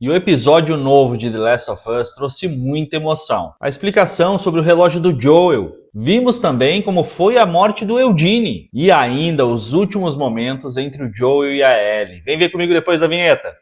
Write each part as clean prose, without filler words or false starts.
E o episódio novo de The Last of Us trouxe muita emoção. A explicação sobre o relógio do Joel. Vimos também como foi a morte do Eugene. E ainda os últimos momentos entre o Joel e a Ellie. Vem ver comigo depois da vinheta.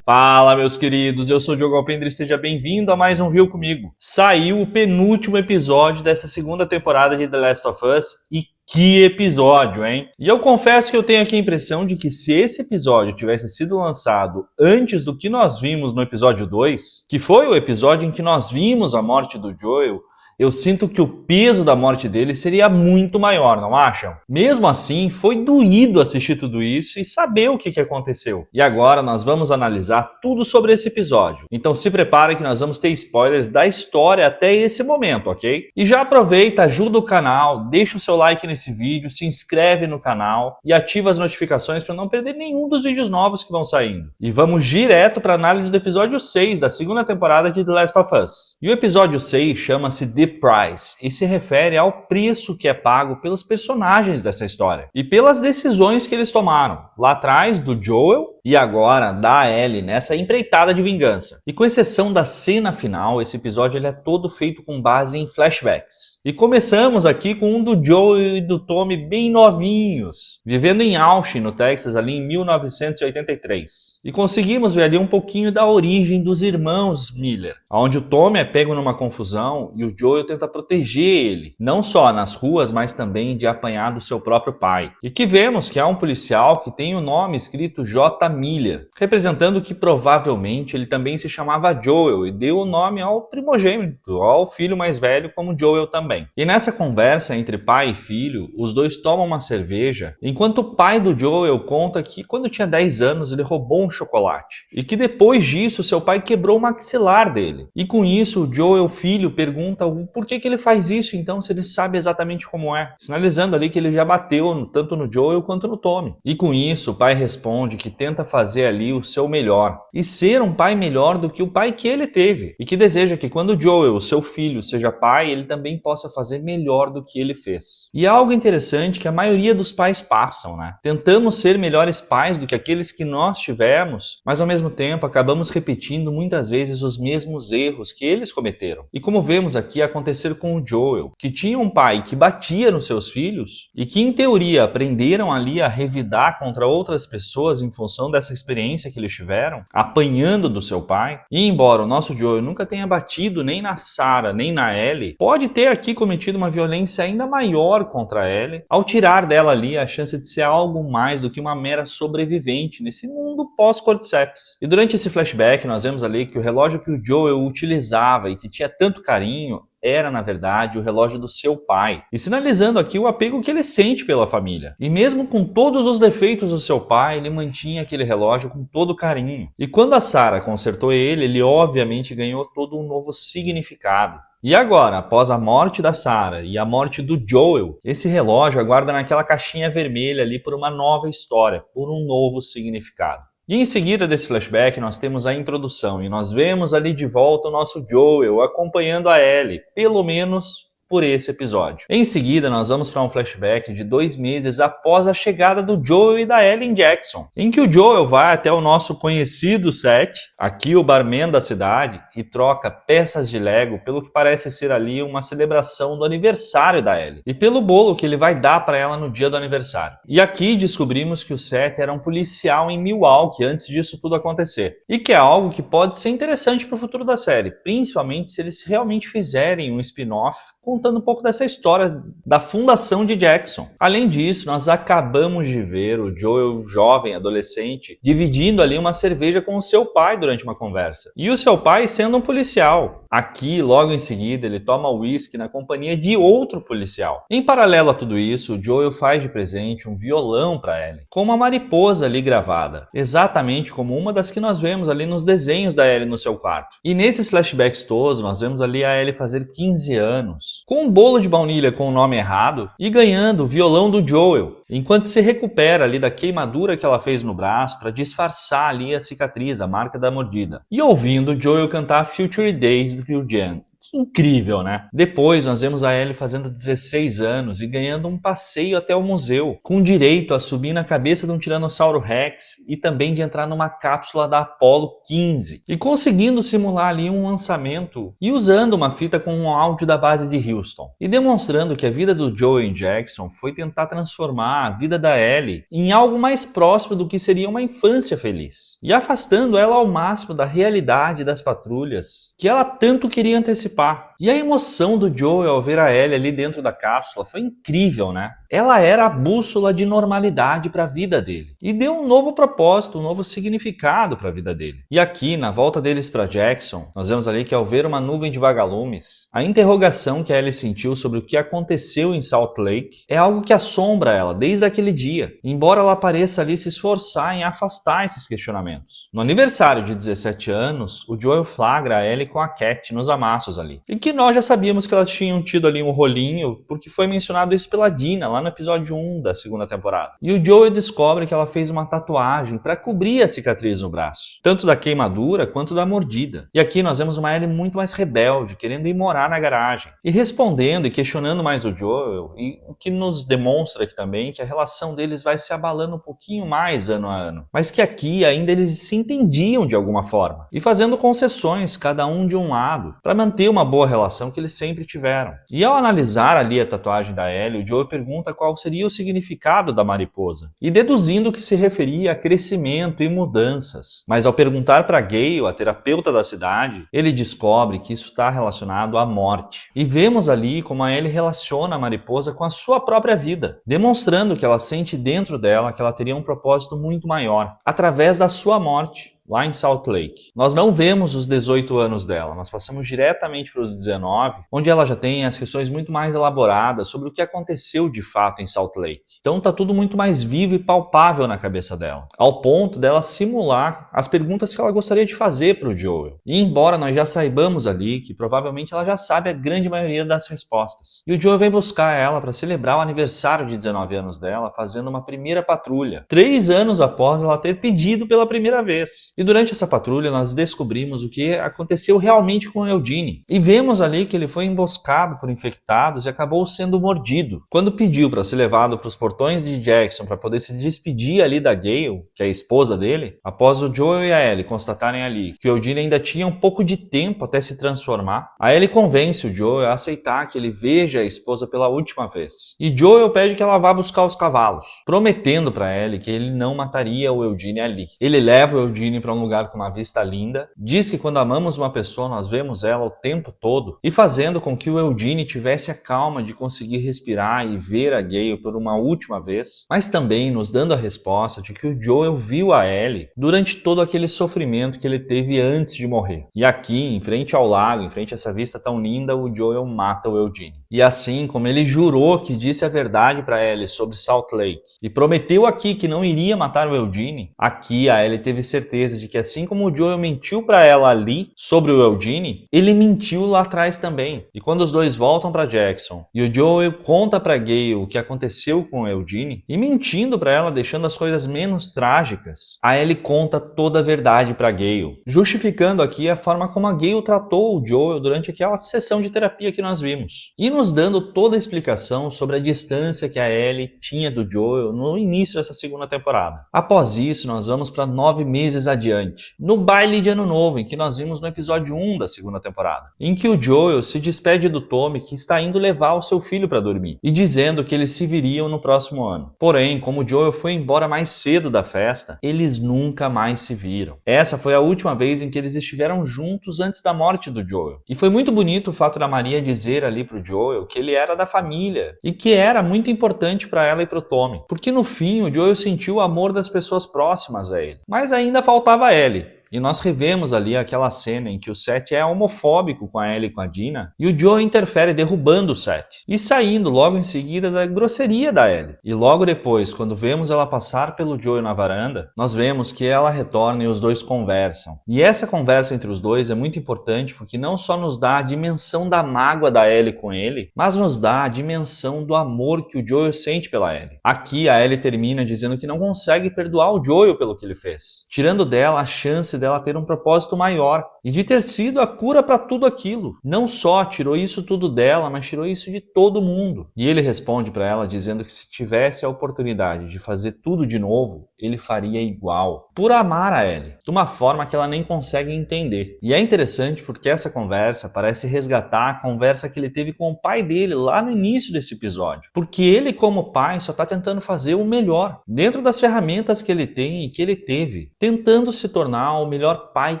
Fala, meus queridos, eu sou o Diogo Alpendre e seja bem-vindo a mais um Viu Comigo. Saiu o penúltimo episódio dessa segunda temporada de The Last of Us e que episódio, hein? E eu confesso que eu tenho aqui a impressão de que se esse episódio tivesse sido lançado antes do que nós vimos no episódio 2, que foi o episódio em que nós vimos a morte do Joel, eu sinto que o peso da morte dele seria muito maior, não acham? Mesmo assim, foi doído assistir tudo isso e saber o que aconteceu. E agora nós vamos analisar tudo sobre esse episódio. Então se prepare que nós vamos ter spoilers da história até esse momento, ok? E já aproveita, ajuda o canal, deixa o seu like nesse vídeo, se inscreve no canal e ativa as notificações para não perder nenhum dos vídeos novos que vão saindo. E vamos direto para a análise do episódio 6 da segunda temporada de The Last of Us. E o episódio 6 chama-se The Price e se refere ao preço que é pago pelos personagens dessa história e pelas decisões que eles tomaram lá atrás do Joel e agora da Ellie nessa empreitada de vingança. E com exceção da cena final, esse episódio ele é todo feito com base em flashbacks. E começamos aqui com um do Joel e do Tommy bem novinhos, vivendo em Austin, no Texas, ali em 1983. E conseguimos ver ali um pouquinho da origem dos irmãos Miller, onde o Tommy é pego numa confusão e o Joel tenta proteger ele, não só nas ruas, mas também de apanhar do seu próprio pai. E que vemos que há um policial que tem o nome escrito J. Miller, representando que provavelmente ele também se chamava Joel e deu o nome ao primogênito, ao filho mais velho como Joel também. E nessa conversa entre pai e filho, os dois tomam uma cerveja, enquanto o pai do Joel conta que quando tinha 10 anos ele roubou um chocolate e que depois disso seu pai quebrou o maxilar dele. E com isso o Joel filho pergunta por que ele faz isso então se ele sabe exatamente como é, sinalizando ali que ele já bateu tanto no Joel quanto no Tommy. E com isso o pai responde que tenta fazer ali o seu melhor e ser um pai melhor do que o pai que ele teve e que deseja que quando o Joel, o seu filho, seja pai, ele também possa fazer melhor do que ele fez. E é algo interessante que a maioria dos pais passam, né? Tentamos ser melhores pais do que aqueles que nós tivemos, mas ao mesmo tempo acabamos repetindo muitas vezes os mesmos erros que eles cometeram. E como vemos aqui acontecer com o Joel, que tinha um pai que batia nos seus filhos e que em teoria aprenderam ali a revidar contra outras pessoas em função dessa experiência que eles tiveram, apanhando do seu pai. E embora o nosso Joel nunca tenha batido nem na Sarah nem na Ellie, pode ter aqui cometido uma violência ainda maior contra a Ellie, ao tirar dela ali a chance de ser algo mais do que uma mera sobrevivente nesse mundo pós-cordyceps. E durante esse flashback nós vemos ali que o relógio que o Joel utilizava e que tinha tanto carinho era, na verdade, o relógio do seu pai, e sinalizando aqui o apego que ele sente pela família. E mesmo com todos os defeitos do seu pai, ele mantinha aquele relógio com todo carinho. E quando a Sarah consertou ele obviamente ganhou todo um novo significado. E agora, após a morte da Sarah e a morte do Joel, esse relógio aguarda naquela caixinha vermelha ali por uma nova história, por um novo significado. E em seguida desse flashback nós temos a introdução e nós vemos ali de volta o nosso Joel acompanhando a Ellie, pelo menos por esse episódio. Em seguida nós vamos para um flashback de 2 meses após a chegada do Joel e da Ellie em Jackson, em que o Joel vai até o nosso conhecido Seth, aqui o barman da cidade, e troca peças de Lego pelo que parece ser ali uma celebração do aniversário da Ellie, e pelo bolo que ele vai dar para ela no dia do aniversário. E aqui descobrimos que o Seth era um policial em Milwaukee antes disso tudo acontecer, e que é algo que pode ser interessante para o futuro da série, principalmente se eles realmente fizerem um spin-off contando um pouco dessa história da fundação de Jackson. Além disso, nós acabamos de ver o Joel, jovem, adolescente, dividindo ali uma cerveja com o seu pai durante uma conversa. E o seu pai sendo um policial. Aqui, logo em seguida, ele toma uísque na companhia de outro policial. Em paralelo a tudo isso, o Joel faz de presente um violão para Ellie, com uma mariposa ali gravada, exatamente como uma das que nós vemos ali nos desenhos da Ellie no seu quarto. E nesses flashbacks todos, nós vemos ali a Ellie fazer 15 anos, com um bolo de baunilha com o nome errado e ganhando o violão do Joel, enquanto se recupera ali da queimadura que ela fez no braço para disfarçar ali a cicatriz, a marca da mordida. E ouvindo o Joel cantar Future Days do Pearl Jam, Que incrível, né? Depois nós vemos a Ellie fazendo 16 anos e ganhando um passeio até o museu, com direito a subir na cabeça de um Tiranossauro Rex e também de entrar numa cápsula da Apollo 15 e conseguindo simular ali um lançamento e usando uma fita com um áudio da base de Houston e demonstrando que a vida do Joey Jackson foi tentar transformar a vida da Ellie em algo mais próximo do que seria uma infância feliz e afastando ela ao máximo da realidade das patrulhas que ela tanto queria antecipar. E a emoção do Joey ao ver a Ellie ali dentro da cápsula foi incrível, né? Ela era a bússola de normalidade para a vida dele e deu um novo propósito, um novo significado para a vida dele. E aqui, na volta deles para Jackson, nós vemos ali que ao ver uma nuvem de vagalumes, a interrogação que a Ellie sentiu sobre o que aconteceu em Salt Lake é algo que assombra ela desde aquele dia, embora ela pareça ali se esforçar em afastar esses questionamentos. No aniversário de 17 anos, o Joel flagra a Ellie com a Cat nos amassos ali, e que nós já sabíamos que elas tinham tido ali um rolinho, porque foi mencionado isso pela Dina, lá no episódio 1 da segunda temporada. E o Joel descobre que ela fez uma tatuagem para cobrir a cicatriz no braço, tanto da queimadura quanto da mordida. E aqui nós vemos uma Ellie muito mais rebelde, querendo ir morar na garagem, e respondendo e questionando mais o Joel, e o que nos demonstra aqui também que a relação deles vai se abalando um pouquinho mais ano a ano, mas que aqui ainda eles se entendiam de alguma forma, e fazendo concessões, cada um de um lado, para manter uma boa relação que eles sempre tiveram. E ao analisar ali a tatuagem da Ellie, o Joel pergunta qual seria o significado da mariposa, e deduzindo que se referia a crescimento e mudanças. Mas ao perguntar para Gale, a terapeuta da cidade, ele descobre que isso está relacionado à morte. E vemos ali como a Ellie relaciona a mariposa com a sua própria vida, demonstrando que ela sente dentro dela que ela teria um propósito muito maior, através da sua morte. Lá em Salt Lake. Nós não vemos os 18 anos dela, nós passamos diretamente para os 19, onde ela já tem as questões muito mais elaboradas sobre o que aconteceu de fato em Salt Lake. Então tá tudo muito mais vivo e palpável na cabeça dela, ao ponto dela simular as perguntas que ela gostaria de fazer para o Joel. E embora nós já saibamos ali que provavelmente ela já sabe a grande maioria das respostas. E o Joel vem buscar ela para celebrar o aniversário de 19 anos dela, fazendo uma primeira patrulha, 3 anos após ela ter pedido pela primeira vez. E durante essa patrulha nós descobrimos o que aconteceu realmente com Eugene. E vemos ali que ele foi emboscado por infectados e acabou sendo mordido. Quando pediu para ser levado para os portões de Jackson para poder se despedir ali da Gale, que é a esposa dele, após o Joel e a Ellie constatarem ali que o Eugene ainda tinha um pouco de tempo até se transformar, a Ellie convence o Joel a aceitar que ele veja a esposa pela última vez. E Joel pede que ela vá buscar os cavalos, prometendo para Ellie que ele não mataria o Eugene ali. Ele leva o Eugene para um lugar com uma vista linda, diz que quando amamos uma pessoa nós vemos ela o tempo todo, e fazendo com que o Eugene tivesse a calma de conseguir respirar e ver a Gale por uma última vez, mas também nos dando a resposta de que o Joel viu a Ellie durante todo aquele sofrimento que ele teve antes de morrer. E aqui, em frente ao lago, em frente a essa vista tão linda, o Joel mata o Eugene. E assim como ele jurou que disse a verdade para Ellie sobre Salt Lake e prometeu aqui que não iria matar o Eugene, aqui a Ellie teve certeza de que assim como o Joel mentiu para ela ali sobre o Eugene, ele mentiu lá atrás também. E quando os dois voltam para Jackson e o Joel conta para Gale o que aconteceu com o Eugene, e mentindo para ela, deixando as coisas menos trágicas, a Ellie conta toda a verdade para Gale, justificando aqui a forma como a Gale tratou o Joel durante aquela sessão de terapia que nós vimos, e nos dando toda a explicação sobre a distância que a Ellie tinha do Joel no início dessa segunda temporada. Após isso, nós vamos para 9 meses adiante, no baile de Ano Novo, em que nós vimos no episódio 1 da segunda temporada, em que o Joel se despede do Tommy, que está indo levar o seu filho para dormir, e dizendo que eles se viriam no próximo ano. Porém, como o Joel foi embora mais cedo da festa, eles nunca mais se viram. Essa foi a última vez em que eles estiveram juntos antes da morte do Joel. E foi muito bonito o fato da Maria dizer ali pro Joel que ele era da família, e que era muito importante para ela e pro Tommy, porque no fim o Joel sentiu o amor das pessoas próximas a ele. Mas ainda faltava a Ellie. E nós revemos ali aquela cena em que o Seth é homofóbico com a Ellie e com a Dina, e o Joel interfere derrubando o Seth, e saindo logo em seguida da grosseria da Ellie. E logo depois, quando vemos ela passar pelo Joel na varanda, nós vemos que ela retorna e os dois conversam. E essa conversa entre os dois é muito importante porque não só nos dá a dimensão da mágoa da Ellie com ele, mas nos dá a dimensão do amor que o Joel sente pela Ellie. Aqui a Ellie termina dizendo que não consegue perdoar o Joel pelo que ele fez, tirando dela a chance chance dela ter um propósito maior e de ter sido a cura para tudo aquilo. Não só tirou isso tudo dela, mas tirou isso de todo mundo. E ele responde para ela dizendo que se tivesse a oportunidade de fazer tudo de novo, ele faria igual, por amar a Ellie, de uma forma que ela nem consegue entender. E é interessante porque essa conversa parece resgatar a conversa que ele teve com o pai dele lá no início desse episódio. Porque ele, como pai, só está tentando fazer o melhor, dentro das ferramentas que ele tem e que ele teve, tentando se tornar o melhor pai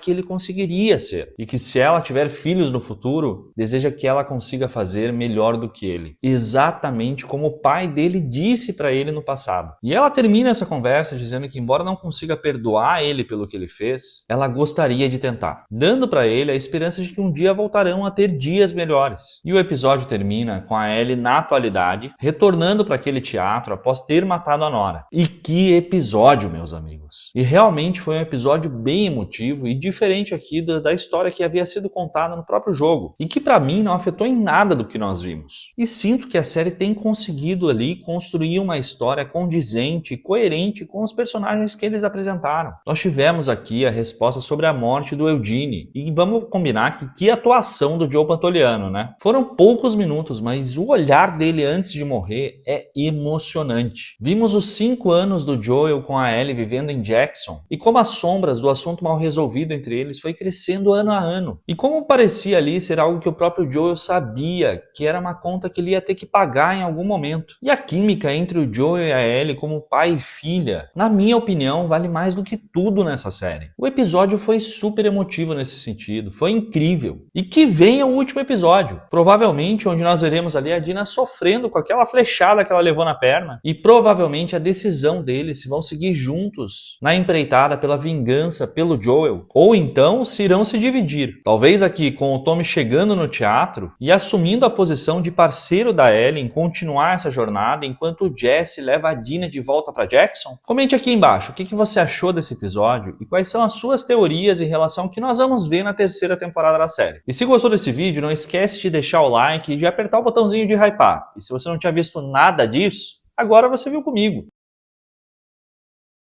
que ele conseguiria ser. E que se ela tiver filhos no futuro, deseja que ela consiga fazer melhor do que ele. Exatamente como o pai dele disse para ele no passado. E ela termina essa conversa dizendo que, embora não consiga perdoar ele pelo que ele fez, ela gostaria de tentar, dando para ele a esperança de que um dia voltarão a ter dias melhores. E o episódio termina com a Ellie na atualidade, retornando para aquele teatro após ter matado a Nora. E que episódio, meus amigos! E realmente foi um episódio bem emotivo e diferente aqui da história que havia sido contada no próprio jogo, e que para mim não afetou em nada do que nós vimos. E sinto que a série tem conseguido ali construir uma história condizente e coerente com os personagens que eles apresentaram. Nós tivemos aqui a resposta sobre a morte do Eugene, e vamos combinar que atuação do Joe Pantoliano, né? Foram poucos minutos, mas o olhar dele antes de morrer é emocionante. Vimos os 5 anos do Joel com a Ellie vivendo em Jackson, e como as sombras do assunto mal resolvido entre eles foi crescendo ano a ano, e como parecia ali ser algo que o próprio Joel sabia que era uma conta que ele ia ter que pagar em algum momento. E a química entre o Joel e a Ellie como pai e filha, na minha opinião, vale mais do que tudo nessa série. O episódio foi super emotivo nesse sentido, foi incrível. E que venha o último episódio, provavelmente onde nós veremos ali a Dina sofrendo com aquela flechada que ela levou na perna, e provavelmente a decisão deles se vão seguir juntos na empreitada pela vingança pelo Joel, ou então se irão se dividir. Talvez aqui com o Tommy chegando no teatro e assumindo a posição de parceiro da Ellie em continuar essa jornada enquanto o Jesse leva a Dina de volta para Jackson. Comente aqui embaixo o que você achou desse episódio e quais são as suas teorias em relação ao que nós vamos ver na terceira temporada da série. E se gostou desse vídeo, não esquece de deixar o like e de apertar o botãozinho de hypar. E se você não tinha visto nada disso, agora você viu comigo.